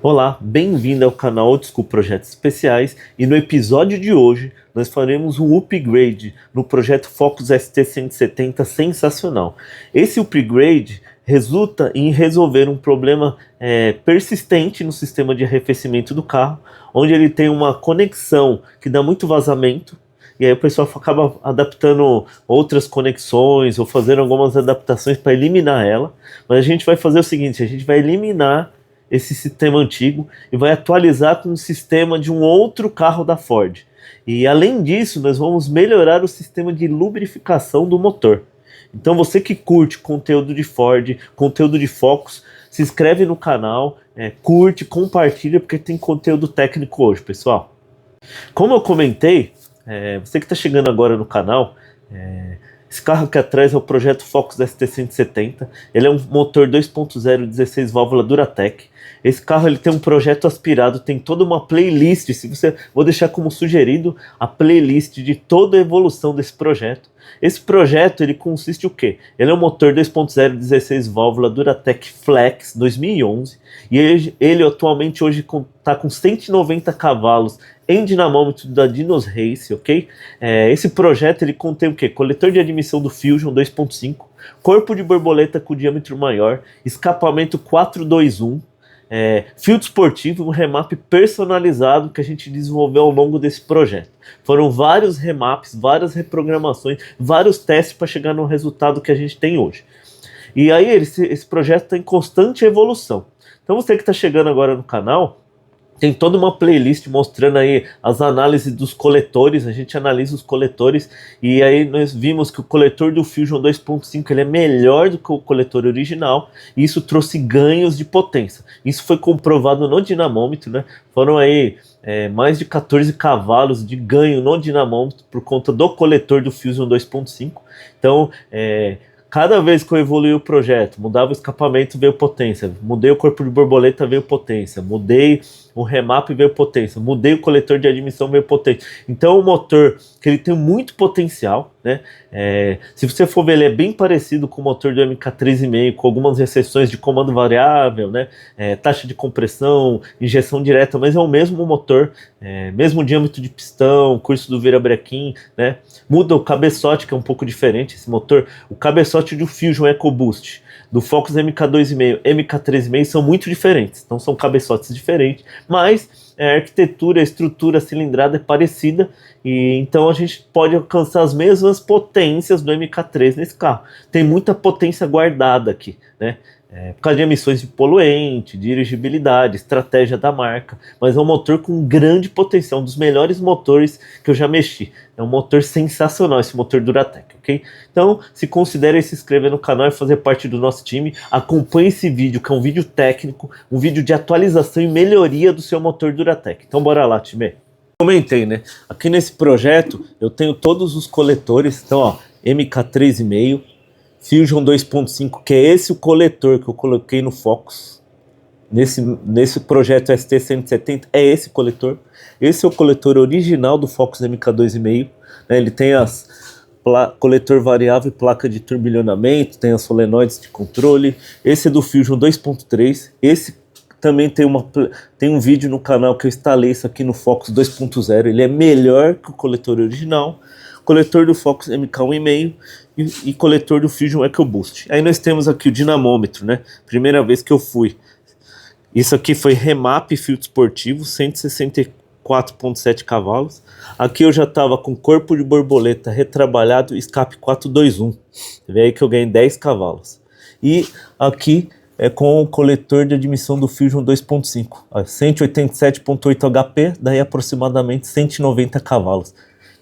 Olá, bem-vindo ao canal Old School Projetos Especiais e no episódio de hoje nós faremos um upgrade no projeto Focus ST170 sensacional. Esse upgrade resulta em resolver um problema persistente no sistema de arrefecimento do carro, onde ele tem uma conexão que dá muito vazamento. E aí o pessoal acaba adaptando outras conexões ou fazendo algumas adaptações para eliminar ela. Mas a gente vai fazer o seguinte, a gente vai eliminar esse sistema antigo e vai atualizar com um sistema de um outro carro da Ford. E além disso, nós vamos melhorar o sistema de lubrificação do motor. Então você que curte conteúdo de Ford, conteúdo de Focus, se inscreve no canal, curte, compartilha, porque tem conteúdo técnico hoje, pessoal. Como eu comentei, você que está chegando agora no canal, esse carro aqui atrás é o projeto Focus ST170. Ele é um motor 2.0 16 válvula Duratec. Esse carro ele tem um projeto aspirado, tem toda uma playlist. Vou deixar como sugerido a playlist de toda a evolução desse projeto. Esse projeto ele consiste o quê? Ele é um motor 2.0 16 válvula Duratec Flex 2011 e ele atualmente hoje está com 190 cavalos em dinamômetro da Dinos Race, ok? Esse projeto ele contém o quê? Coletor de admissão do Fusion 2.5, corpo de borboleta com diâmetro maior, escapamento 421, filtro esportivo, um remap personalizado que a gente desenvolveu ao longo desse projeto. Foram vários remaps, várias reprogramações, vários testes para chegar no resultado que a gente tem hoje. E aí esse projeto está em constante evolução. Então você que está chegando agora no canal, tem toda uma playlist mostrando aí as análises dos coletores, a gente analisa os coletores e aí nós vimos que o coletor do Fusion 2.5 ele é melhor do que o coletor original e isso trouxe ganhos de potência. Isso foi comprovado no dinamômetro, né? Foram aí mais de 14 cavalos de ganho no dinamômetro por conta do coletor do Fusion 2.5. Então, cada vez que eu evoluí o projeto, mudava o escapamento, veio potência, mudei o corpo de borboleta, veio potência, mudei o remap, veio potência, mudei o coletor de admissão, veio potência. Então o motor, que ele tem muito potencial, né? Se você for ver, ele é bem parecido com o motor do MK3,5, com algumas exceções de comando variável, né? Taxa de compressão, injeção direta, mas é o mesmo motor, mesmo diâmetro de pistão, curso do virabrequim, né? Muda o cabeçote, que é um pouco diferente, esse motor, o cabeçote do Fusion EcoBoost, do Focus MK2,5, MK3,5 são muito diferentes, então são cabeçotes diferentes, mas a arquitetura, a estrutura, a cilindrada é parecida, e então a gente pode alcançar as mesmas potências do MK3 nesse carro. Tem muita potência guardada aqui, né? Por causa de emissões de poluente, dirigibilidade, estratégia da marca, mas é um motor com grande potencial, um dos melhores motores que eu já mexi. É um motor sensacional esse motor Duratec, ok? Então, se considere se inscrever no canal e fazer parte do nosso time, acompanhe esse vídeo, que é um vídeo técnico, um vídeo de atualização e melhoria do seu motor Duratec. Então, bora lá, time! Comentei, né? Aqui nesse projeto, eu tenho todos os coletores, então, ó, MK3,5, Fusion 2.5, que é esse o coletor que eu coloquei no Focus, nesse projeto ST170, é esse coletor. Esse é o coletor original do Focus MK2,5, né? Ele tem coletor variável e placa de turbilhonamento, tem as solenoides de controle. Esse é do Fusion 2.3, esse também tem um vídeo no canal que eu instalei isso aqui no Focus 2.0, ele é melhor que o coletor original. Coletor do Focus MK1,5 e coletor do Fusion EcoBoost. Aí nós temos aqui o dinamômetro, né? Primeira vez que eu fui. Isso aqui foi remap filtro esportivo, 164,7 cavalos. Aqui eu já estava com corpo de borboleta retrabalhado, escape 421. Você vê aí que eu ganhei 10 cavalos. E aqui é com o coletor de admissão do Fusion 2.5. 187,8 HP, daí aproximadamente 190 cavalos.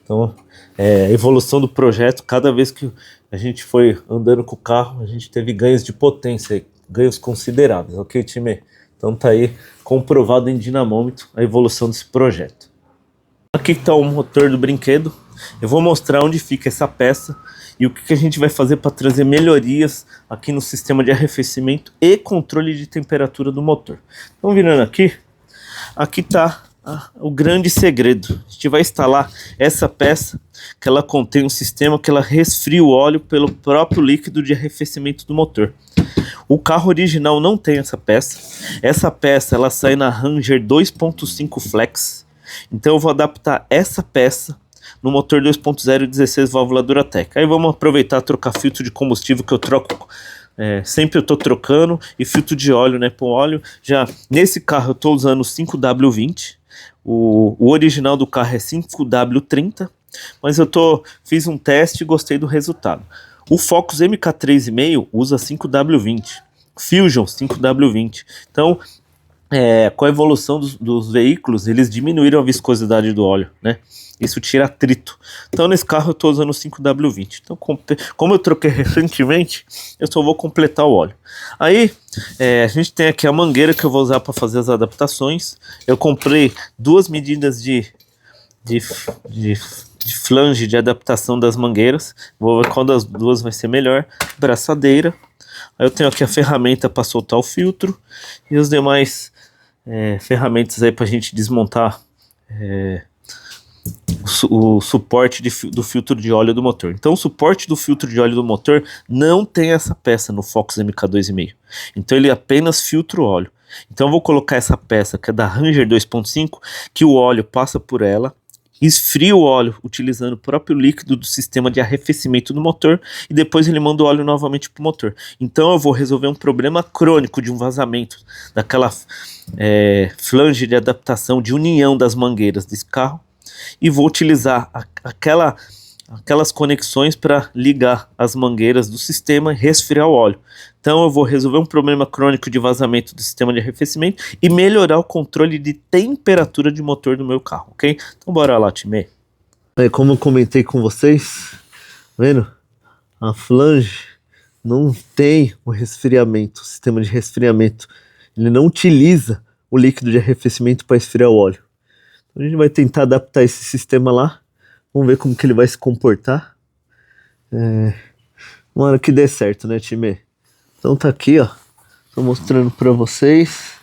Então, a evolução do projeto, cada vez que a gente foi andando com o carro, a gente teve ganhos de potência, ganhos consideráveis, ok, time? Então tá aí comprovado em dinamômetro a evolução desse projeto. Aqui está o motor do brinquedo, eu vou mostrar onde fica essa peça e o que a gente vai fazer para trazer melhorias aqui no sistema de arrefecimento e controle de temperatura do motor. Então virando aqui está o grande segredo. A gente vai instalar essa peça que ela contém um sistema que ela resfria o óleo pelo próprio líquido de arrefecimento do motor. O carro original não tem essa peça. Essa peça ela sai na Ranger 2.5 Flex. Então eu vou adaptar essa peça no motor 2.0 16 válvula Duratec. Aí vamos aproveitar e trocar filtro de combustível que eu troco. Sempre eu tô trocando, e filtro de óleo, né? Para óleo. Já nesse carro eu tô usando o 5W20. O original do carro é 5W30. Mas fiz um teste e gostei do resultado. O Focus MK3,5 usa 5W20. Fusion 5W20. Então, com a evolução dos veículos, eles diminuíram a viscosidade do óleo, né? Isso tira atrito. Então, nesse carro eu estou usando o 5W20. Então, como eu troquei recentemente, eu só vou completar o óleo. Aí, a gente tem aqui a mangueira que eu vou usar para fazer as adaptações. Eu comprei 2 medidas de flange de adaptação das mangueiras. Vou ver qual das duas vai ser melhor. Braçadeira. Aí eu tenho aqui a ferramenta para soltar o filtro. E os demais ferramentas aí para a gente desmontar o suporte do filtro de óleo do motor. Então o suporte do filtro de óleo do motor não tem essa peça no Focus MK2,5. Então ele apenas filtra o óleo. Então eu vou colocar essa peça que é da Ranger 2.5, que o óleo passa por ela, esfria o óleo utilizando o próprio líquido do sistema de arrefecimento do motor e depois ele manda o óleo novamente para o motor. Então eu vou resolver um problema crônico de um vazamento daquela flange de adaptação, de união das mangueiras desse carro, e vou utilizar aquelas conexões para ligar as mangueiras do sistema e resfriar o óleo. Então eu vou resolver um problema crônico de vazamento do sistema de arrefecimento e melhorar o controle de temperatura de motor do meu carro, ok? Então bora lá, time. Como eu comentei com vocês, vendo? A flange não tem o resfriamento, o sistema de resfriamento. Ele não utiliza o líquido de arrefecimento para esfriar o óleo. Então a gente vai tentar adaptar esse sistema lá. Vamos ver como que ele vai se comportar. Uma hora que dê certo, né, time? Então tá aqui, ó. Tô mostrando pra vocês.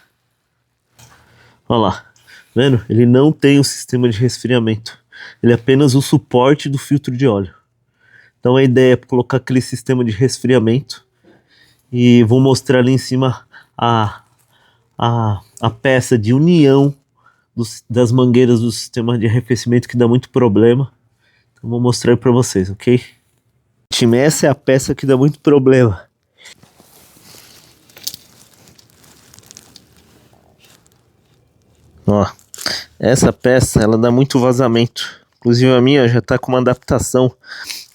Olha lá. Vendo? Ele não tem um sistema de resfriamento. Ele é apenas o suporte do filtro de óleo. Então a ideia é colocar aquele sistema de resfriamento. E vou mostrar ali em cima a peça de união das mangueiras do sistema de arrefecimento, que dá muito problema. Então vou mostrar aí pra vocês, ok? Time, essa é a peça que dá muito problema. Ó, essa peça ela dá muito vazamento. Inclusive a minha já tá com uma adaptação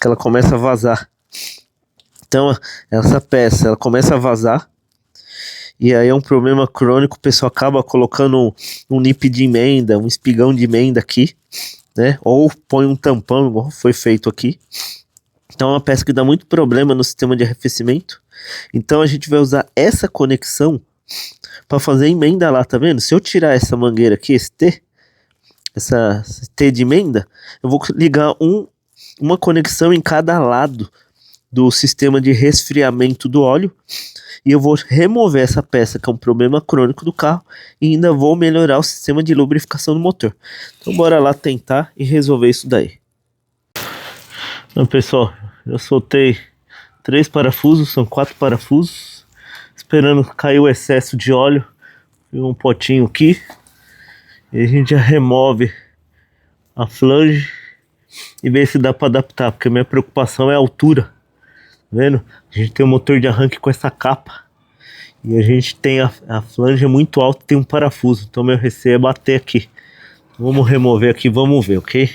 que ela começa a vazar. Então essa peça ela começa a vazar. E aí é um problema crônico. O pessoal acaba colocando um nip de emenda, um espigão de emenda aqui, né? Ou põe um tampão, igual foi feito aqui. Então é uma peça que dá muito problema no sistema de arrefecimento. Então a gente vai usar essa conexão para fazer emenda lá, tá vendo? Se eu tirar essa mangueira aqui, esse T de emenda, eu vou ligar uma conexão em cada lado do sistema de resfriamento do óleo, e eu vou remover essa peça que é um problema crônico do carro, e ainda vou melhorar o sistema de lubrificação do motor. Então bora lá tentar e resolver isso daí. Então pessoal, eu soltei 3 parafusos, são 4 parafusos, esperando cair o excesso de óleo. Um potinho aqui, e a gente já remove a flange e vê se dá para adaptar, porque a minha preocupação é a altura. Tá vendo? A gente tem um motor de arranque com essa capa e a gente tem a flange muito alta, tem um parafuso, então meu receio é bater aqui. Vamos remover aqui, vamos ver, ok?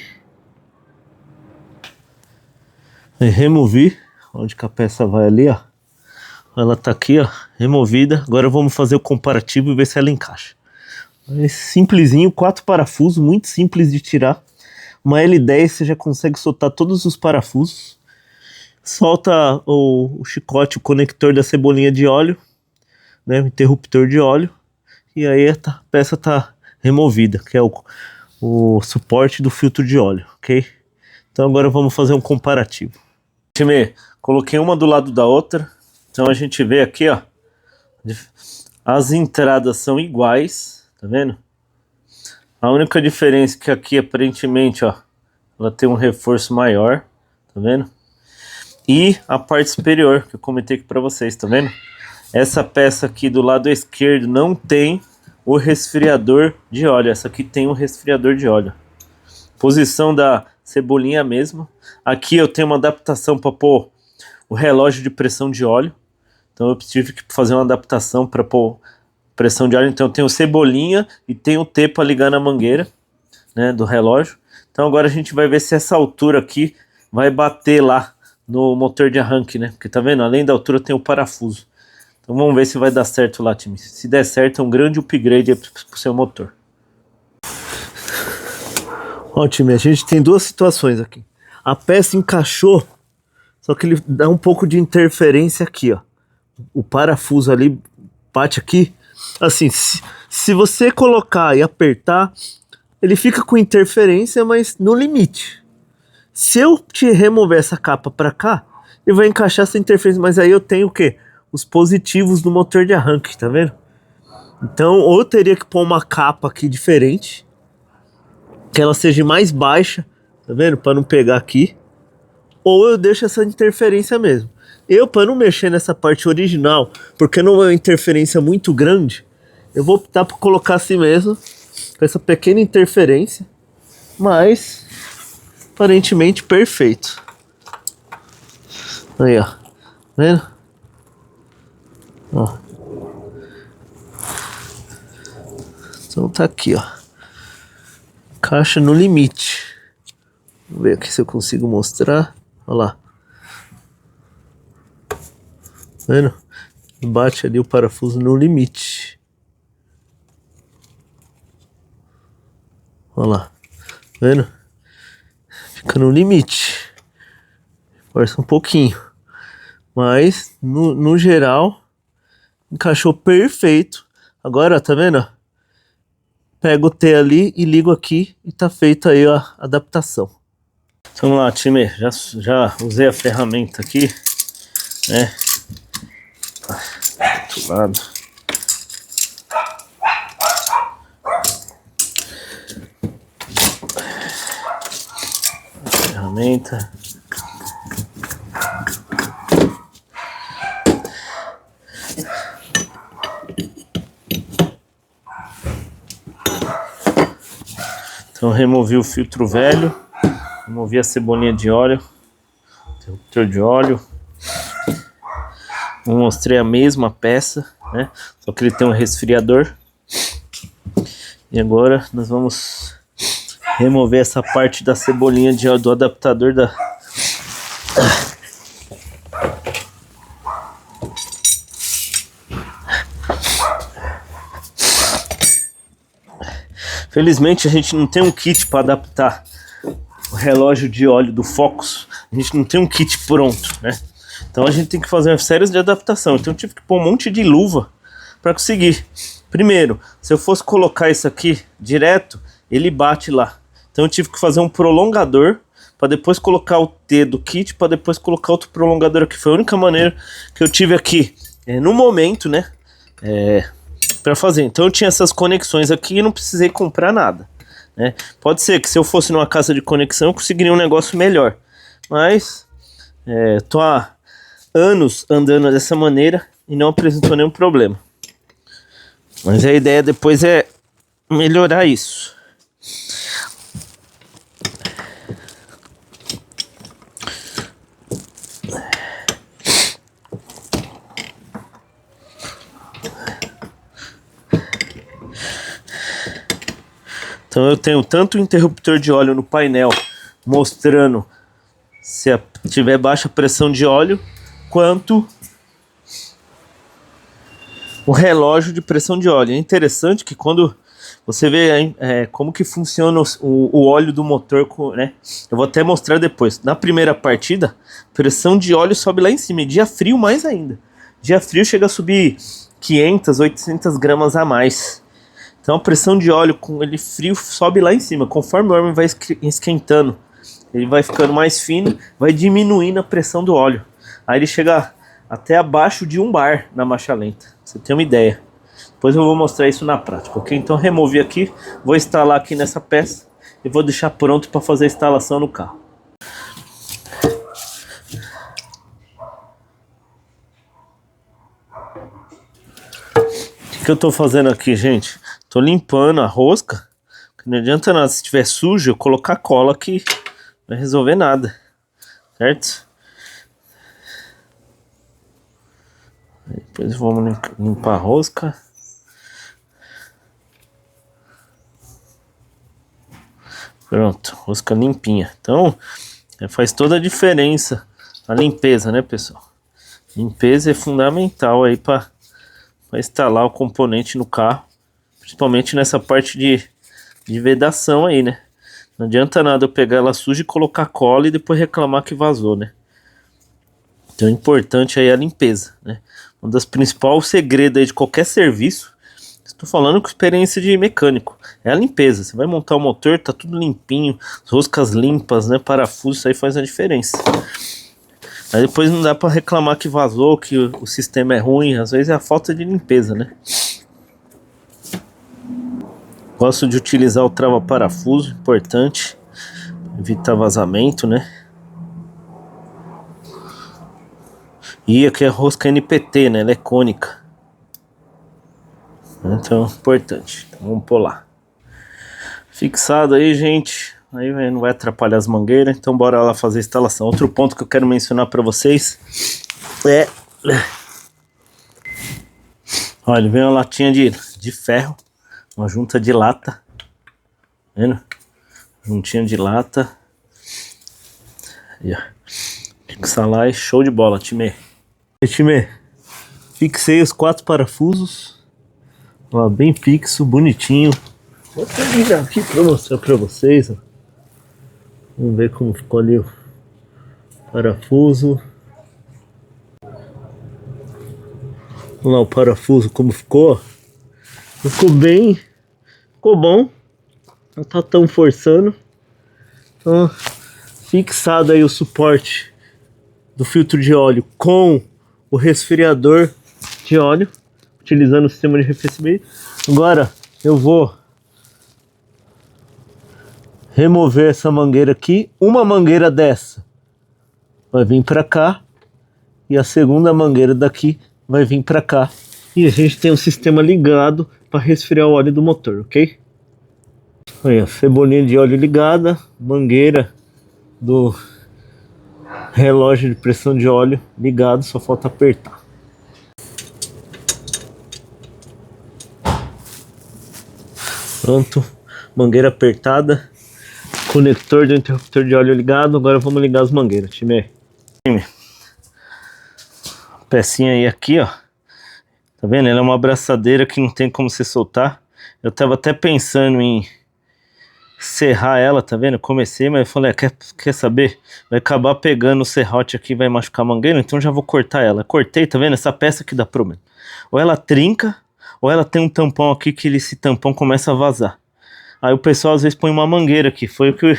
Removi, onde que a peça vai ali, ó. Ela tá aqui, ó, removida. Agora vamos fazer o comparativo e ver se ela encaixa. Simplesinho, 4 parafusos, muito simples de tirar. Uma L10 você já consegue soltar todos os parafusos. Solta o chicote, o conector da cebolinha de óleo, né, o interruptor de óleo. E aí a peça tá removida, que é o suporte do filtro de óleo, ok? Então agora vamos fazer um comparativo. Time, coloquei uma do lado da outra. Então a gente vê aqui, ó, as entradas são iguais, tá vendo? A única diferença é que aqui aparentemente, ó, ela tem um reforço maior, tá vendo? E a parte superior, que eu comentei aqui pra vocês, tá vendo? Essa peça aqui do lado esquerdo não tem o resfriador de óleo. Essa aqui tem um resfriador de óleo. Posição da cebolinha mesmo. Aqui eu tenho uma adaptação para pôr o relógio de pressão de óleo. Então eu tive que fazer uma adaptação para pôr pressão de óleo. Então eu tenho cebolinha e tenho o T para ligar na mangueira, né, do relógio. Então agora a gente vai ver se essa altura aqui vai bater lá no motor de arranque, né? Porque tá vendo? Além da altura tem o parafuso. Então vamos ver se vai dar certo lá, time. Se der certo, é um grande upgrade pro seu motor. Ó, time, a gente tem duas situações aqui. A peça encaixou, só que ele dá um pouco de interferência aqui, ó. O parafuso ali bate aqui. Assim, se você colocar e apertar, ele fica com interferência, mas no limite. Se eu te remover essa capa para cá, ele vai encaixar essa interferência, mas aí eu tenho o quê? Os positivos do motor de arranque, tá vendo? Então, ou eu teria que pôr uma capa aqui diferente, que ela seja mais baixa, tá vendo? Para não pegar aqui. Ou eu deixo essa interferência mesmo. Eu, para não mexer nessa parte original, porque não é uma interferência muito grande, eu vou optar por colocar assim mesmo, com essa pequena interferência, mas aparentemente perfeito. Aí, ó. Tá vendo? Ó. Então tá aqui, ó. Caixa no limite. Vamos ver aqui se eu consigo mostrar. Olha lá. Tá vendo? Bate ali o parafuso no limite. Olha lá. Tá vendo? Fica no limite. Força um pouquinho. Mas, no geral, encaixou perfeito. Agora, tá vendo? Pego o T ali e ligo aqui e tá feita aí a adaptação. Então, vamos lá, time. Já usei a ferramenta aqui, né? Do outro lado. A ferramenta. Então removi o filtro velho, removi a cebolinha de óleo, interruptor de óleo. Mostrei a mesma peça, né? Só que ele tem um resfriador. E agora nós vamos remover essa parte da cebolinha de óleo do adaptador da... Felizmente a gente não tem um kit para adaptar o relógio de óleo do Focus. A gente não tem um kit pronto, né? Então a gente tem que fazer uma série de adaptação. Então eu tive que pôr um monte de luva para conseguir. Primeiro, se eu fosse colocar isso aqui direto, ele bate lá. Então eu tive que fazer um prolongador para depois colocar o T do kit, para depois colocar outro prolongador aqui. Foi a única maneira que eu tive aqui no momento, né? Para fazer. Então eu tinha essas conexões aqui e não precisei comprar nada, né? Pode ser que se eu fosse numa casa de conexão eu conseguiria um negócio melhor, mas tô há anos andando dessa maneira e não apresentou nenhum problema. Mas a ideia depois é melhorar isso. Então eu tenho tanto o interruptor de óleo no painel mostrando se tiver baixa pressão de óleo, quanto o relógio de pressão de óleo. É interessante que quando você vê como que funciona o óleo do motor, né? Eu vou até mostrar depois. Na primeira partida, pressão de óleo sobe lá em cima, e dia frio mais ainda. Dia frio chega a subir 500, 800 gramas a mais. Então a pressão de óleo com ele frio sobe lá em cima. Conforme o óleo vai esquentando, ele vai ficando mais fino, vai diminuindo a pressão do óleo. Aí ele chega até abaixo de 1 bar na marcha lenta. Pra você ter uma ideia. Depois eu vou mostrar isso na prática, ok? Então removi aqui, vou instalar aqui nessa peça e vou deixar pronto para fazer a instalação no carro. que eu tô fazendo aqui, gente? Tô limpando a rosca. Não adianta nada, se tiver sujo, eu colocar cola que não vai resolver nada. Certo? Depois vamos limpar a rosca. Pronto, rosca limpinha. Então, faz toda a diferença a limpeza, né, pessoal? Limpeza é fundamental aí para instalar o componente no carro, principalmente nessa parte de vedação aí, né? Não adianta nada eu pegar ela suja e colocar cola e depois reclamar que vazou, né? Então, o importante aí é a limpeza, né? Um dos principais segredos aí de qualquer serviço, estou falando com experiência de mecânico, é a limpeza. Você vai montar o motor, tá tudo limpinho, as roscas limpas, né? Parafuso, isso aí faz a diferença. Aí depois não dá para reclamar que vazou, que o sistema é ruim, às vezes é a falta de limpeza, né? Gosto de utilizar o trava-parafuso, importante, evitar vazamento, né? E aqui é a rosca NPT, né? Ela é cônica. Então, importante. Então, vamos pular. Fixado aí, gente. Aí não vai atrapalhar as mangueiras. Então, bora lá fazer a instalação. Outro ponto que eu quero mencionar para vocês é... Olha, vem uma latinha de ferro. Uma junta de lata. Tá vendo? Juntinha de lata. Aí, ó. Fixar lá e show de bola, time. Time, fixei os 4 parafusos. Ó, bem fixo, bonitinho. Vou até ligar aqui para mostrar para vocês. Ó. Vamos ver como ficou ali o parafuso. Vamos lá o parafuso como ficou. Ficou bem, ficou bom. Não tá tão forçando. Então, fixado aí o suporte do filtro de óleo com o resfriador de óleo, utilizando o sistema de arrefecimento. Agora eu vou remover essa mangueira aqui. Uma mangueira dessa vai vir para cá e a segunda mangueira daqui vai vir para cá. E a gente tem um sistema ligado para resfriar o óleo do motor, ok? Aí, a cebolinha de óleo ligada, mangueira do relógio de pressão de óleo ligado, só falta apertar. Pronto, mangueira apertada, conector do interruptor de óleo ligado. Agora vamos ligar as mangueiras, time. Pecinha aí aqui, ó. Tá vendo? Ela é uma abraçadeira que não tem como você soltar. Eu tava até pensando em serrar ela, tá vendo? Eu comecei, mas eu falei, quer saber? Vai acabar pegando o serrote aqui, vai machucar a mangueira, então já vou cortar ela. Cortei, tá vendo? Essa peça aqui dá problema. Ou ela trinca, ou ela tem um tampão aqui que esse tampão começa a vazar. Aí o pessoal às vezes põe uma mangueira aqui. Foi o que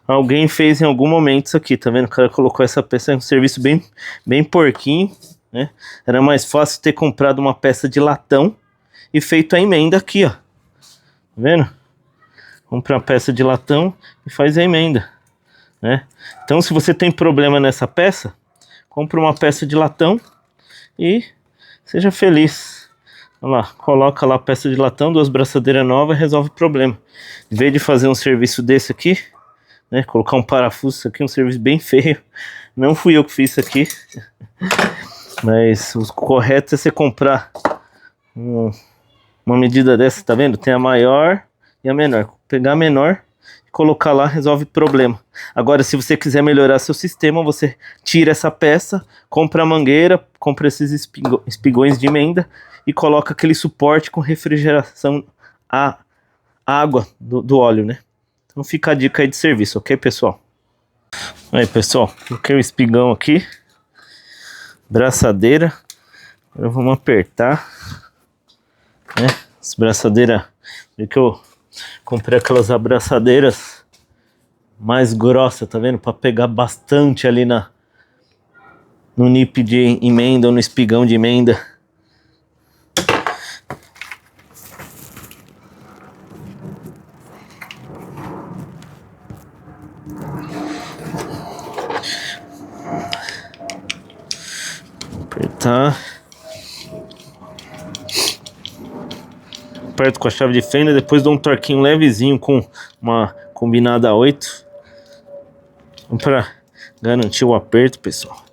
alguém fez em algum momento isso aqui, tá vendo? O cara colocou essa peça, é um serviço bem porquinho, né? Era mais fácil ter comprado uma peça de latão e feito a emenda aqui, ó. Tá vendo? Compra uma peça de latão e faz a emenda, né? Então, se você tem problema nessa peça, compra uma peça de latão e seja feliz. Olha lá, coloca lá a peça de latão, 2 braçadeiras novas, resolve o problema. Em vez de fazer um serviço desse aqui, né, colocar um parafuso, isso aqui é um serviço bem feio. Não fui eu que fiz isso aqui. Mas o correto é você comprar uma medida dessa, tá vendo? Tem a maior e a menor. Pegar a menor e colocar lá, resolve o problema. Agora, se você quiser melhorar seu sistema, você tira essa peça, compra a mangueira, compra esses espigões de emenda e coloca aquele suporte com refrigeração a água do óleo, né? Então fica a dica aí de serviço, ok, pessoal? Aí, pessoal, coloquei o espigão aqui, braçadeira. Agora vamos apertar, né? As braçadeiras, que eu comprei aquelas abraçadeiras mais grossas, tá vendo? Para pegar bastante ali no nip de emenda ou no espigão de emenda. Apertar. aperto com a chave de fenda, depois dou um torquinho levezinho com uma combinada 8 para garantir o aperto, pessoal.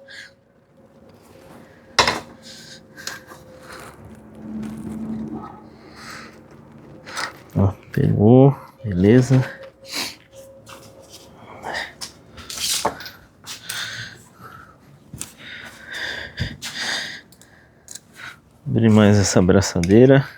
Ó, pegou, beleza. Abrir mais essa abraçadeira.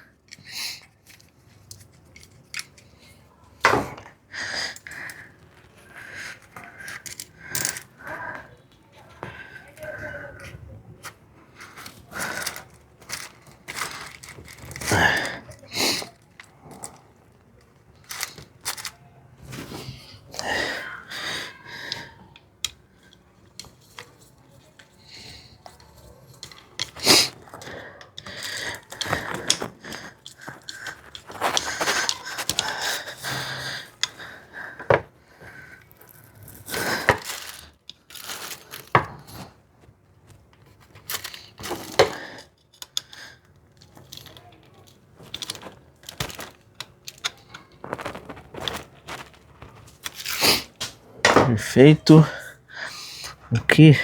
Perfeito. Aqui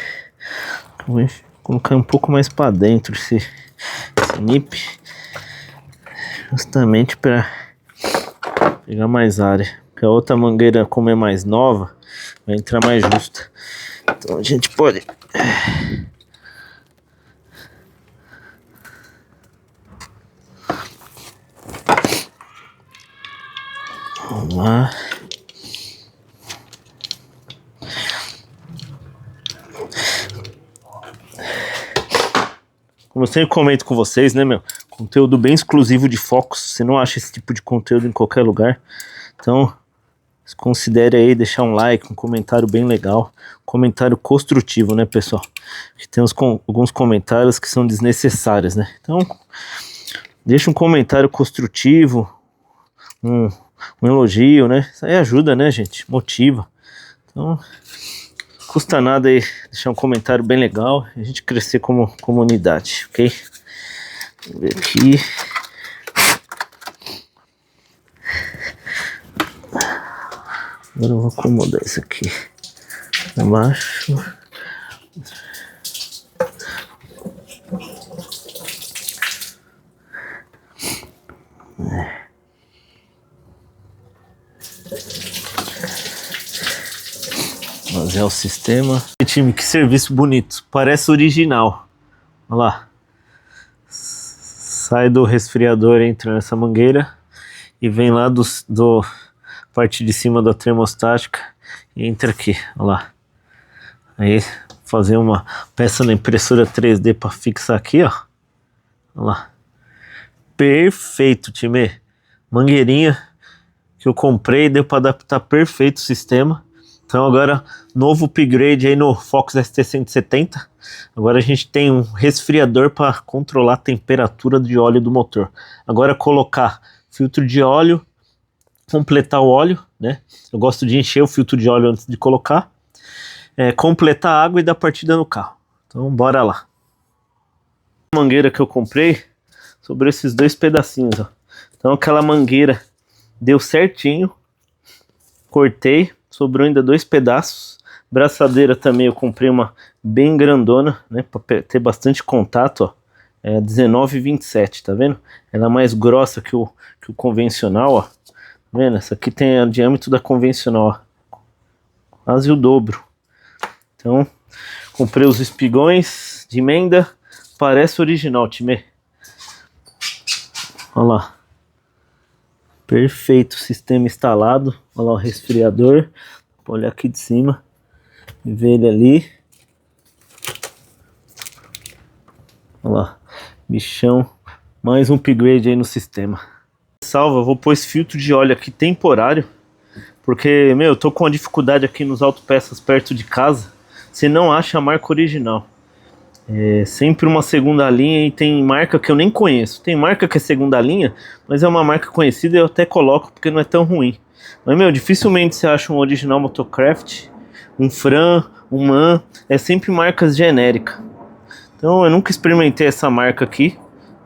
vou colocar um pouco mais para dentro esse nip, justamente para pegar mais área, porque a outra mangueira, como é mais nova, vai entrar mais justa. Então a gente pode vamos lá. Como eu sempre comento com vocês, né, meu? Conteúdo bem exclusivo de Focus. Você não acha esse tipo de conteúdo em qualquer lugar. Então, considere aí deixar um like, um comentário bem legal. Comentário construtivo, né, pessoal? Que tem alguns comentários que são desnecessários, né? Então, deixa um comentário construtivo, um elogio, né? Isso aí ajuda, né, gente? Motiva. Então, custa nada aí deixar um comentário bem legal e a gente crescer como comunidade, ok? Vamos ver aqui. Agora eu vou acomodar isso aqui abaixo. Fazer o sistema. Time, que serviço bonito. Parece original. Olha lá. Sai do resfriador, entra nessa mangueira e vem lá do parte de cima da termostática e entra aqui. Olha lá. Aí fazer uma peça na impressora 3D para fixar aqui, ó. Olha lá. Perfeito, time. Mangueirinha que eu comprei, deu para adaptar perfeito o sistema. Então agora, novo upgrade aí no Focus ST170. Agora a gente tem um resfriador para controlar a temperatura de óleo do motor. Agora colocar filtro de óleo, completar o óleo, né? Eu gosto de encher o filtro de óleo antes de colocar. Completar a água e dar partida no carro. Então bora lá. A mangueira que eu comprei, sobre esses dois pedacinhos, ó. Então aquela mangueira deu certinho. Cortei. Sobrou ainda 2 pedaços. Braçadeira também eu comprei uma bem grandona, né? Pra ter bastante contato, ó. É 19,27, tá vendo? Ela é mais grossa que o convencional, ó. Tá vendo? Essa aqui tem o diâmetro da convencional, ó. Quase o dobro. Então, comprei os espigões de emenda. Parece original, time. Olha lá. Perfeito, sistema instalado. Olha lá o resfriador. Vou olhar aqui de cima e ver ele ali. Olha lá, bichão. Mais um upgrade aí no sistema. Salva, eu vou pôr esse filtro de óleo aqui temporário. Porque, meu, eu tô com uma dificuldade aqui nos autopeças perto de casa. Você não acha a marca original. É sempre uma segunda linha e tem marca que eu nem conheço. Tem marca que é segunda linha, mas é uma marca conhecida e eu até coloco porque não é tão ruim. Mas, meu, dificilmente você acha um original Motocraft, um Fran, um MAN. É sempre marcas genéricas. Então eu nunca experimentei essa marca aqui.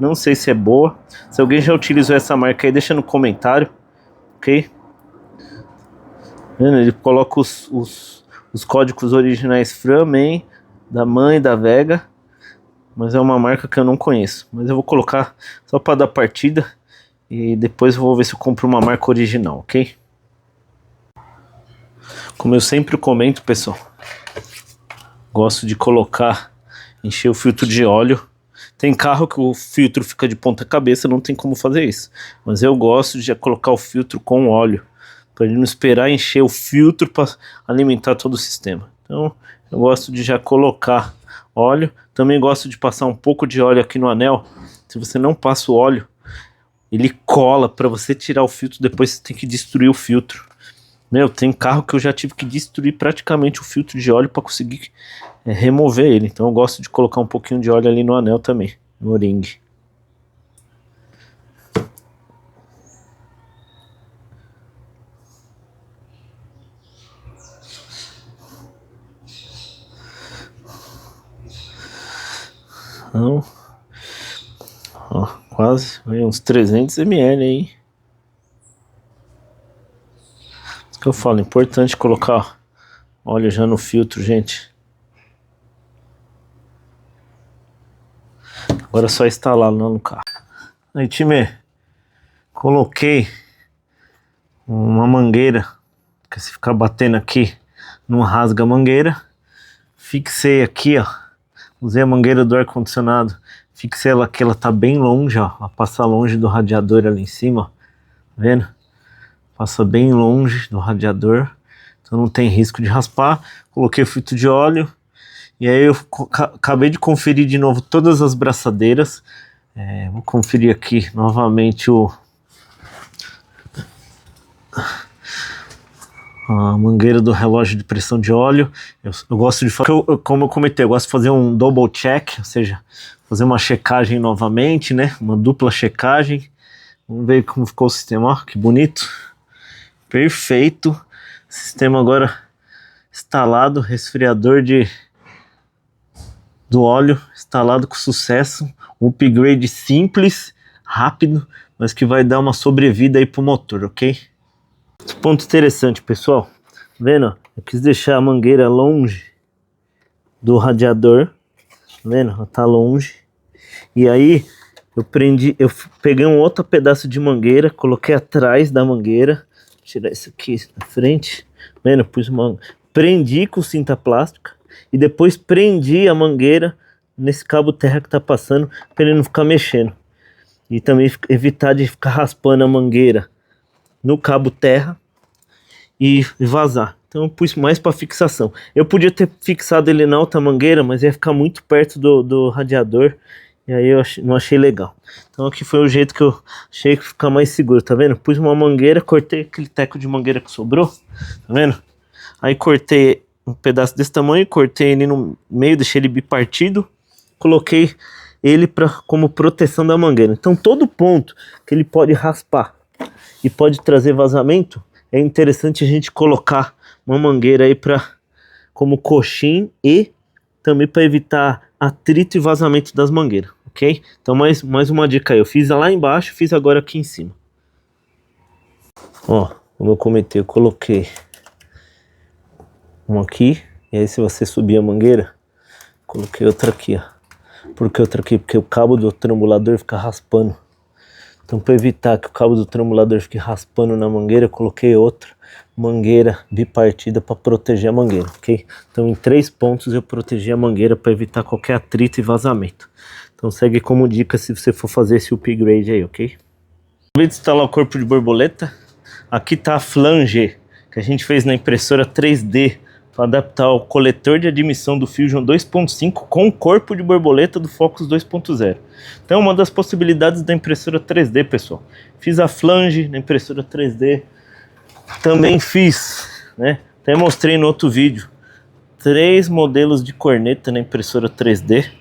não sei se é boa. Se alguém já utilizou essa marca aí, deixa no comentário, ok? Ele coloca os códigos originais Fran, Man, da MAN e da Vega, mas é uma marca que eu não conheço. Mas eu vou colocar só para dar partida e depois eu vou ver se eu compro uma marca original, ok? Como eu sempre comento, pessoal, gosto de colocar, encher o filtro de óleo. Tem carro que o filtro fica de ponta cabeça, não tem como fazer isso. Mas eu gosto de já colocar o filtro com óleo, para ele não esperar encher o filtro para alimentar todo o sistema. Então eu gosto de já colocar óleo. Também gosto de passar um pouco de óleo aqui no anel. Se você não passa o óleo, ele cola. Para você tirar o filtro, depois você tem que destruir o filtro. Meu, tem carro que eu já tive que destruir praticamente o filtro de óleo para conseguir remover ele. Então eu gosto de colocar um pouquinho de óleo ali no anel também, no ringue. Então, ó, quase uns 300 ml aí. Isso que eu falo, importante colocar óleo já no filtro, gente. Agora é só instalar lá no carro. Aí, time, coloquei uma mangueira, que se ficar batendo aqui não rasga a mangueira. Fixei aqui, ó. Usei a mangueira do ar-condicionado, fixei ela aqui, ela tá bem longe, ó. Ela passa longe do radiador ali em cima, ó. Tá vendo? Passa bem longe do radiador, então não tem risco de raspar. Coloquei o filtro de óleo, e aí eu acabei de conferir de novo todas as braçadeiras. Vou conferir aqui novamente a mangueira do relógio de pressão de óleo. Eu gosto de fazer, como eu comentei, eu gosto de fazer um double check, ou seja, fazer uma checagem novamente, né? Uma dupla checagem. Vamos ver como ficou o sistema, ó, que bonito. Perfeito. Sistema agora instalado, resfriador do óleo instalado com sucesso. Um upgrade simples, rápido, mas que vai dar uma sobrevida aí pro motor, ok? Ponto interessante, pessoal. Vendo? Eu quis deixar a mangueira longe do radiador. Vendo? Ela tá longe. E aí eu peguei um outro pedaço de mangueira, coloquei atrás da mangueira. Vou tirar isso aqui na frente. Vendo? Prendi com cinta plástica e depois prendi a mangueira nesse cabo terra que tá passando, para ele não ficar mexendo. E também evitar de ficar raspando a mangueira no cabo terra e vazar. Então eu pus mais para fixação. Eu podia ter fixado ele na outra mangueira, mas ia ficar muito perto do radiador, e aí eu não achei legal. Então aqui foi o jeito que eu achei que ficar mais seguro, tá vendo? Pus uma mangueira, cortei aquele teco de mangueira que sobrou, tá vendo? Aí cortei um pedaço desse tamanho, cortei ele no meio, deixei ele bipartido, coloquei ele como proteção da mangueira. Então todo ponto que ele pode raspar e pode trazer vazamento, é interessante a gente colocar uma mangueira aí como coxim e também para evitar atrito e vazamento das mangueiras, ok? Então mais uma dica aí, eu fiz lá embaixo, fiz agora aqui em cima. Ó, como eu comentei, eu coloquei uma aqui, e aí se você subir a mangueira, coloquei outra aqui, ó. Por que outra aqui? Porque o cabo do trambulador fica raspando. Então, para evitar que o cabo do trambulador fique raspando na mangueira, eu coloquei outra mangueira bipartida para proteger a mangueira, ok? Então, em 3 pontos eu protegi a mangueira para evitar qualquer atrito e vazamento. Então, segue como dica se você for fazer esse upgrade aí, ok? Acabei de instalar o corpo de borboleta. Aqui está a flange que a gente fez na impressora 3D para adaptar o coletor de admissão do Fusion 2.5 com o corpo de borboleta do Focus 2.0. Então, uma das possibilidades da impressora 3D, pessoal. Fiz a flange na impressora 3D. Também fiz, né? Até mostrei no outro vídeo, 3 modelos de corneta na impressora 3D.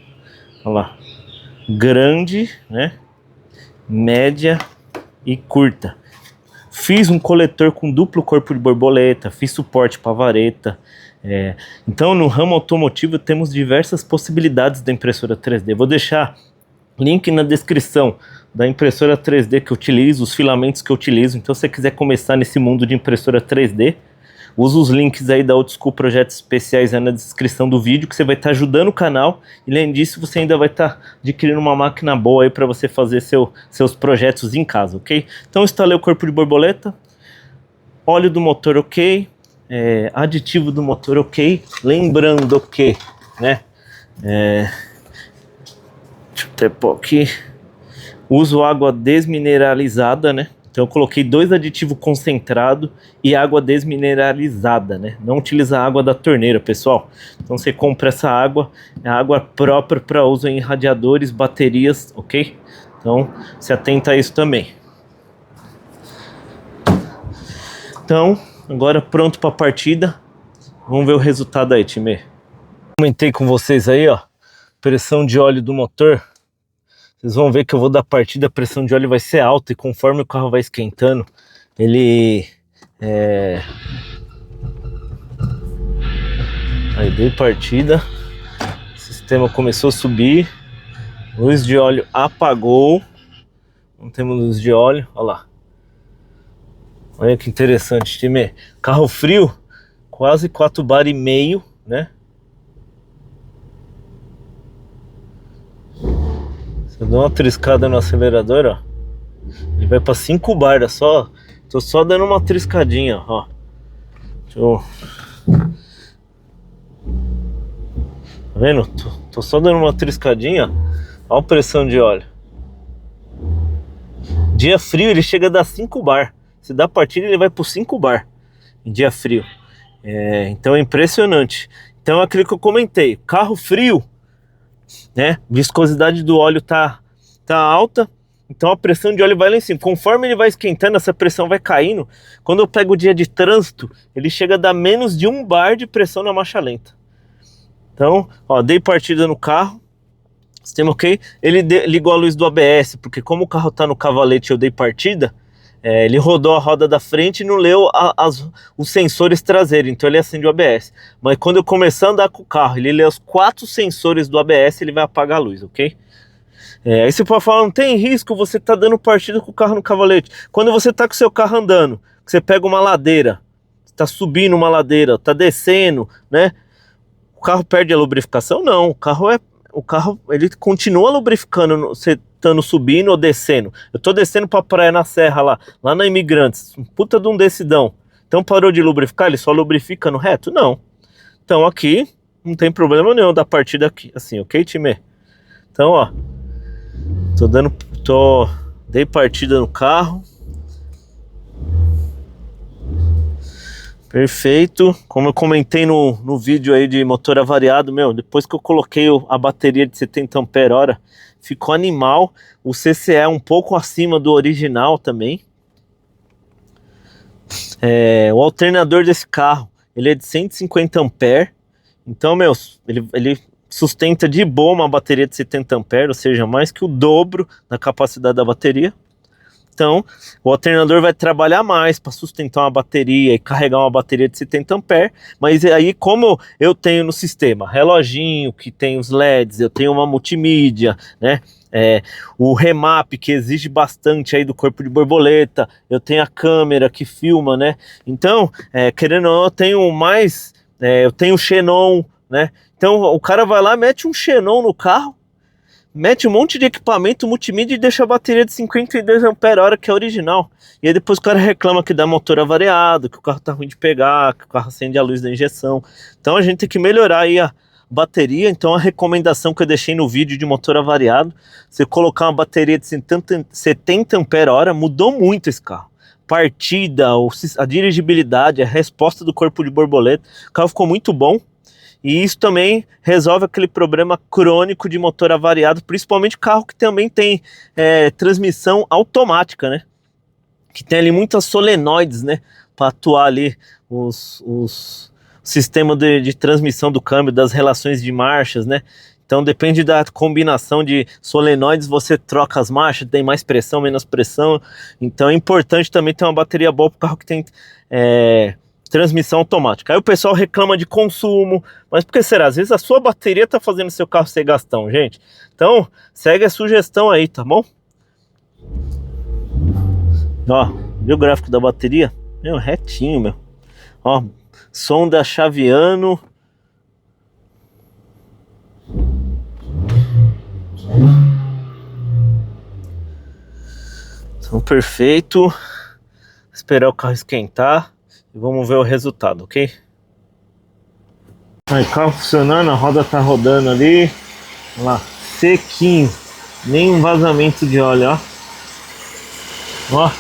Olha lá. Grande, né? Média e curta. Fiz um coletor com duplo corpo de borboleta, fiz suporte para vareta. Então no ramo automotivo temos diversas possibilidades da impressora 3D. Vou deixar Link na descrição da impressora 3D que eu utilizo, os filamentos que eu utilizo. Então, se você quiser começar nesse mundo de impressora 3D, usa os links aí da Old School Projetos Especiais aí na descrição do vídeo, que você vai estar ajudando o canal. E além disso, você ainda vai estar adquirindo uma máquina boa aí para você fazer seus projetos em casa, ok? Então, instalei o corpo de borboleta, óleo do motor ok, aditivo do motor ok. Lembrando que, né, deixa eu até pôr aqui, uso água desmineralizada, né? Então eu coloquei 2 aditivos concentrados e água desmineralizada, né? Não utiliza a água da torneira, pessoal. Então você compra essa água, é água própria para uso em radiadores, baterias, ok? Então se atenta a isso também. Então, agora pronto para a partida. Vamos ver o resultado aí, time. Comentei com vocês aí, ó, pressão de óleo do motor. Vocês vão ver que eu vou dar partida, a pressão de óleo vai ser alta e conforme o carro vai esquentando, ele Aí dei partida, o sistema começou a subir, luz de óleo apagou, não temos luz de óleo, olha lá. Olha que interessante, time. Carro frio, quase 4,5 bar, né? Se eu dou uma triscada no acelerador, ó, ele vai para 5 bar, só. Tô só dando uma triscadinha, ó. Tá vendo? Tô só dando uma triscadinha. Olha a pressão de óleo. Dia frio ele chega a dar 5 bar. Se dá partida ele vai por 5 bar em dia frio. Então é impressionante. Então é aquilo que eu comentei. Carro frio, né? Viscosidade do óleo tá alta. Então a pressão de óleo vai lá em cima. Conforme ele vai esquentando, essa pressão vai caindo. Quando eu pego o dia de trânsito, ele chega a dar menos de 1 bar de pressão na marcha lenta. Então, ó, dei partida no carro. Sistema ok. Ele ligou a luz do ABS, porque como o carro tá no cavalete, eu dei partida. Ele rodou a roda da frente e não leu os sensores traseiros, então ele acende o ABS. Mas quando eu começar a andar com o carro, ele lê os 4 sensores do ABS, ele vai apagar a luz, ok? Aí você pode falar, não tem risco, você tá dando partida com o carro no cavalete. Quando você tá com o seu carro andando, que você pega uma ladeira, tá subindo uma ladeira, tá descendo, né? O carro perde a lubrificação? Não, o carro ele continua lubrificando, você estando subindo ou descendo. Eu tô descendo pra praia na serra lá na Imigrantes, um puta de um descidão. Então parou de lubrificar, ele só lubrifica no reto? Não. Então aqui não tem problema nenhum da partida aqui, assim, ok, time? Então, ó, dei partida no carro. Perfeito, como eu comentei no vídeo aí de motor avariado, depois que eu coloquei a bateria de 70 Ah, ficou animal. O CCE é um pouco acima do original também. O alternador desse carro, ele é de 150 Ah, então, ele sustenta de boa uma bateria de 70 Ah, ou seja, mais que o dobro da capacidade da bateria. Então, o alternador vai trabalhar mais para sustentar uma bateria e carregar uma bateria de 70 Ah, mas aí como eu tenho no sistema reloginho, que tem os LEDs, eu tenho uma multimídia, né? O remap que exige bastante aí do corpo de borboleta, eu tenho a câmera que filma, né? Então, querendo ou não, eu tenho mais, eu tenho o Xenon, né? Então o cara vai lá, mete um Xenon no carro, mete um monte de equipamento multimídia e deixa a bateria de 52 Ah, que é original. E aí depois o cara reclama que dá motor avariado, que o carro tá ruim de pegar, que o carro acende a luz da injeção. Então a gente tem que melhorar aí a bateria. Então a recomendação que eu deixei no vídeo de motor avariado, você colocar uma bateria de 70 Ah, mudou muito esse carro. Partida, a dirigibilidade, a resposta do corpo de borboleta, o carro ficou muito bom. E isso também resolve aquele problema crônico de motor avariado, principalmente carro que também tem transmissão automática, né? Que tem ali muitas solenoides, né? Para atuar ali os sistemas de transmissão do câmbio, das relações de marchas, né? Então depende da combinação de solenoides, você troca as marchas, tem mais pressão, menos pressão. Então é importante também ter uma bateria boa para o carro que tem transmissão automática. Aí o pessoal reclama de consumo, mas por que será? Às vezes a sua bateria tá fazendo seu carro ser gastão, gente. Então, segue a sugestão aí, tá bom? Ó, viu o gráfico da bateria? Meu, retinho, meu. Ó, som da Chaviano. Som perfeito. Esperar o carro esquentar e vamos ver o resultado, ok? Aí, carro funcionando, a roda tá rodando ali. Olha lá, sequinho. Nem vazamento de óleo, ó. Ó.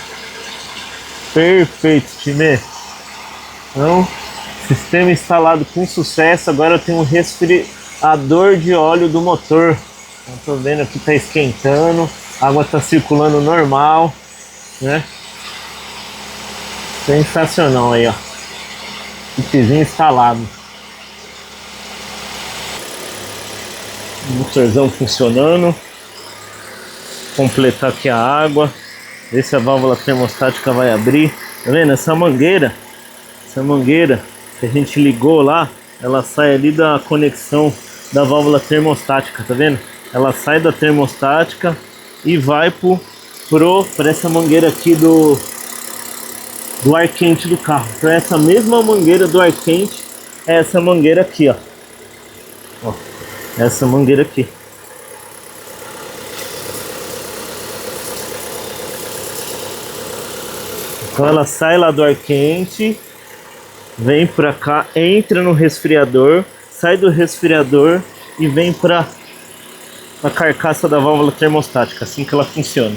Perfeito, time. Então, sistema instalado com sucesso. Agora eu tenho um resfriador de óleo do motor. Então, tô vendo que tá esquentando. A água tá circulando normal, né? Sensacional aí, ó. Kitzinho instalado. Motorzão funcionando. Completar aqui a água. Ver se a válvula termostática vai abrir. Tá vendo? Essa mangueira que a gente ligou lá, ela sai ali da conexão da válvula termostática, tá vendo? Ela sai da termostática e vai para essa mangueira aqui do ar quente do carro. Então essa mesma mangueira do ar quente é essa mangueira aqui, ó. Ó, essa mangueira aqui. Então ela sai lá do ar quente, vem pra cá, entra no resfriador, sai do resfriador e vem pra a carcaça da válvula termostática, assim que ela funciona.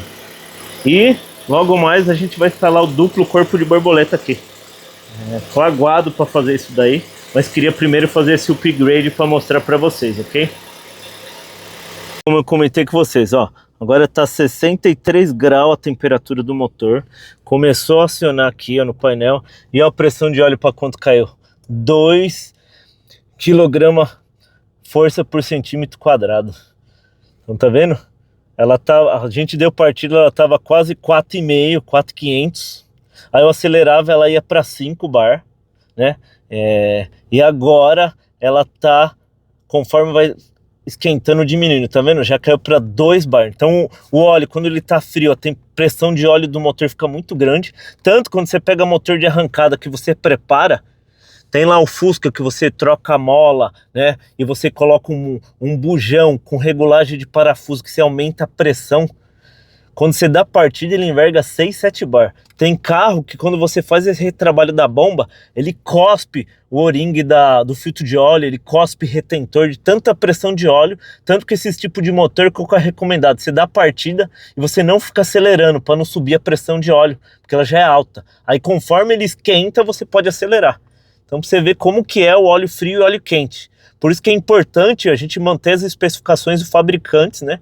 E logo mais a gente vai instalar o duplo corpo de borboleta aqui. Tô aguado para fazer isso daí, mas queria primeiro fazer esse upgrade para mostrar para vocês, ok? Como eu comentei com vocês, ó, agora tá 63 graus a temperatura do motor. Começou a acionar aqui, ó, no painel. E ó, a pressão de óleo para quanto caiu? 2 kg força por centímetro quadrado. Então tá vendo? Ela tá, a gente deu partida, ela tava quase 4,5, 4,500. Aí eu acelerava, ela ia para 5 bar, né? E agora ela tá, conforme vai esquentando, diminuindo, tá vendo? Já caiu para 2 bar. Então o óleo, quando ele tá frio, a pressão de óleo do motor fica muito grande. Tanto quando você pega motor de arrancada que você prepara, tem lá o Fusca que você troca a mola, né? E você coloca um bujão com regulagem de parafuso que você aumenta a pressão. Quando você dá partida, ele enverga 6, 7 bar. Tem carro que quando você faz esse retrabalho da bomba, ele cospe o o-ring do filtro de óleo, ele cospe retentor de tanta pressão de óleo, tanto que esse tipo de motor que é recomendado, você dá partida e você não fica acelerando para não subir a pressão de óleo, porque ela já é alta. Aí conforme ele esquenta, você pode acelerar. Então pra você ver como que é o óleo frio e o óleo quente. Por isso que é importante a gente manter as especificações dos fabricantes, né?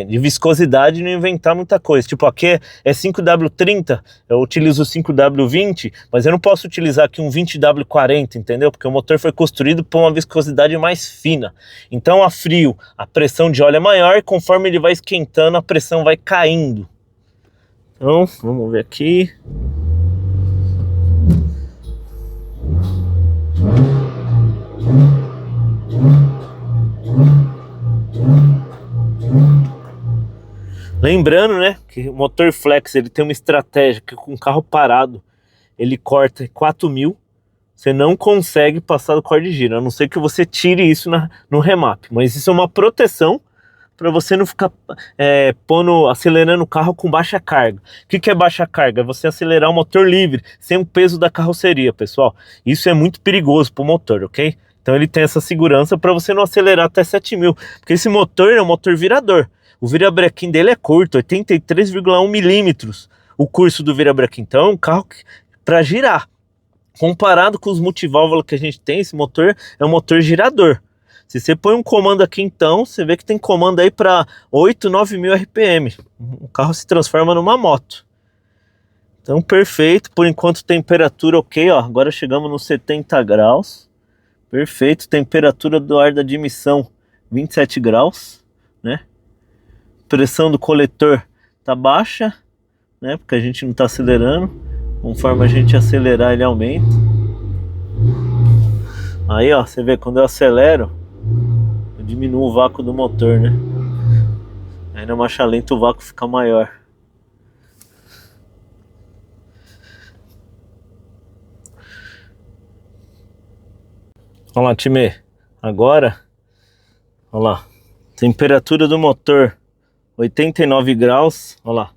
De viscosidade e não inventar muita coisa. Tipo, aqui é 5W30, eu utilizo o 5W20, mas eu não posso utilizar aqui um 20W40, entendeu? Porque o motor foi construído para uma viscosidade mais fina. Então a frio, a pressão de óleo é maior e conforme ele vai esquentando, a pressão vai caindo. Então, vamos ver aqui. Lembrando, né, que o motor flex ele tem uma estratégia que com o carro parado ele corta 4.000, você não consegue passar do corda de giro, a não ser que você tire isso no remap, mas isso é uma proteção para você não ficar acelerando o carro com baixa carga. O que é baixa carga? É você acelerar o motor livre, sem o peso da carroceria, pessoal. Isso é muito perigoso para o motor, ok? Então ele tem essa segurança para você não acelerar até 7.000, porque esse motor é um motor virador. O virabrequim dele é curto, 83,1 milímetros o curso do virabrequim. Então é um carro para girar. Comparado com os multiválvulas que a gente tem, esse motor é um motor girador. Se você põe um comando aqui então, você vê que tem comando aí para 8, 9 mil RPM. O carro se transforma numa moto. Então perfeito, por enquanto temperatura ok, ó. Agora chegamos nos 70 graus. Perfeito, temperatura do ar da admissão 27 graus, né? Pressão do coletor tá baixa, né? Porque a gente não tá acelerando. Conforme a gente acelerar, ele aumenta. Aí, ó, você vê, quando eu acelero, eu diminuo o vácuo do motor, né? Aí na marcha lenta o vácuo fica maior. Olha lá, time. Agora, olha lá. Temperatura do motor, 89 graus. Olha lá.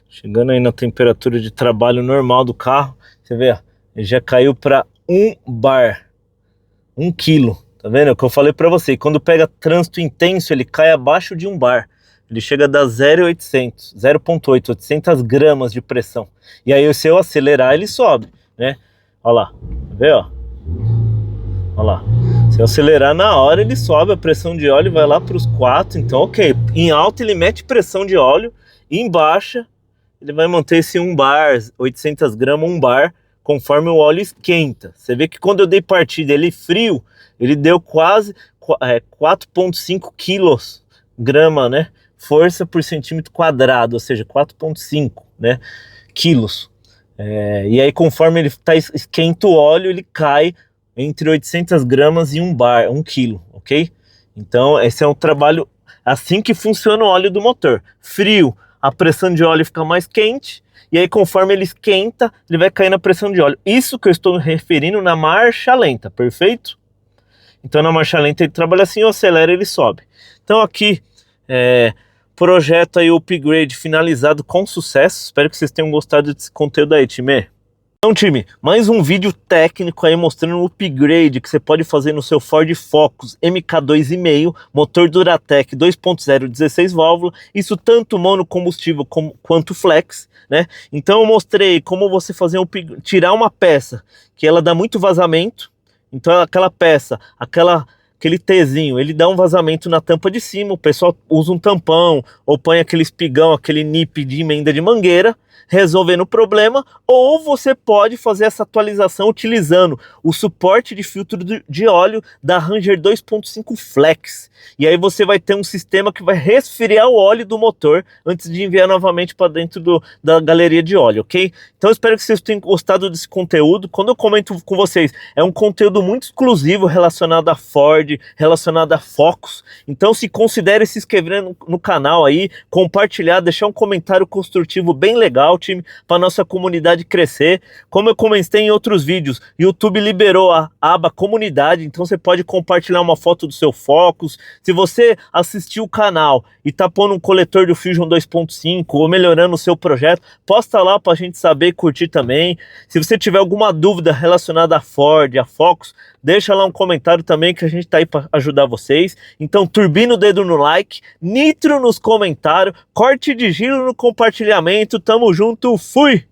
Chegando aí na temperatura de trabalho normal do carro. Você vê, ó, ele já caiu para 1 bar. 1 quilo. Tá vendo? É o que eu falei para você. Quando pega trânsito intenso, ele cai abaixo de 1 bar. Ele chega a dar 0,800, 0,8, 800 gramas de pressão. E aí, se eu acelerar, ele sobe, né? Olha lá. Tá vendo, ó? Olha lá. Se eu acelerar na hora, ele sobe a pressão de óleo, vai lá para os 4. Então, ok. Em alta, ele mete pressão de óleo. E em baixa, ele vai manter esse 1 bar, 800 gramas, 1 bar, conforme o óleo esquenta. Você vê que quando eu dei partida ele frio, ele deu quase 4,5 grama, né? Força por centímetro quadrado, ou seja, 4,5, né, quilos. E aí, conforme ele esquenta o óleo, ele cai entre 800 gramas e 1 bar, 1 quilo, ok? Então, esse é um trabalho assim que funciona o óleo do motor. Frio, a pressão de óleo fica mais quente, e aí conforme ele esquenta, ele vai cair na pressão de óleo. Isso que eu estou referindo na marcha lenta, perfeito? Então na marcha lenta ele trabalha assim, eu acelero, ele sobe. Então aqui, projeto aí, o upgrade finalizado com sucesso. Espero que vocês tenham gostado desse conteúdo aí, time. Então, time, mais um vídeo técnico aí mostrando o upgrade que você pode fazer no seu Ford Focus MK2,5, motor Duratec 2.0, 16 válvulas, isso tanto monocombustível quanto flex, né? Então eu mostrei como você fazer tirar uma peça que ela dá muito vazamento. Então aquela peça, aquele Tzinho, ele dá um vazamento na tampa de cima, o pessoal usa um tampão ou põe aquele espigão, aquele nip de emenda de mangueira, resolvendo o problema. Ou você pode fazer essa atualização utilizando o suporte de filtro de óleo da Ranger 2.5 Flex. E aí você vai ter um sistema que vai resfriar o óleo do motor antes de enviar novamente para dentro da galeria de óleo, ok? Então eu espero que vocês tenham gostado desse conteúdo. Quando eu comento com vocês, é um conteúdo muito exclusivo relacionado a Ford, relacionado a Focus. Então se considere se inscrever no canal aí, compartilhar, deixar um comentário construtivo bem legal, time, para nossa comunidade crescer. Como eu comentei em outros vídeos, YouTube liberou a aba comunidade, então você pode compartilhar uma foto do seu Focus. Se você assistiu o canal e tá pondo um coletor do Fusion 2.5 ou melhorando o seu projeto, posta lá pra gente saber e curtir também. Se você tiver alguma dúvida relacionada a Ford, a Focus, deixa lá um comentário também que a gente tá aí para ajudar vocês. Então turbina o dedo no like, nitro nos comentários, corte de giro no compartilhamento. Tamo junto, fui!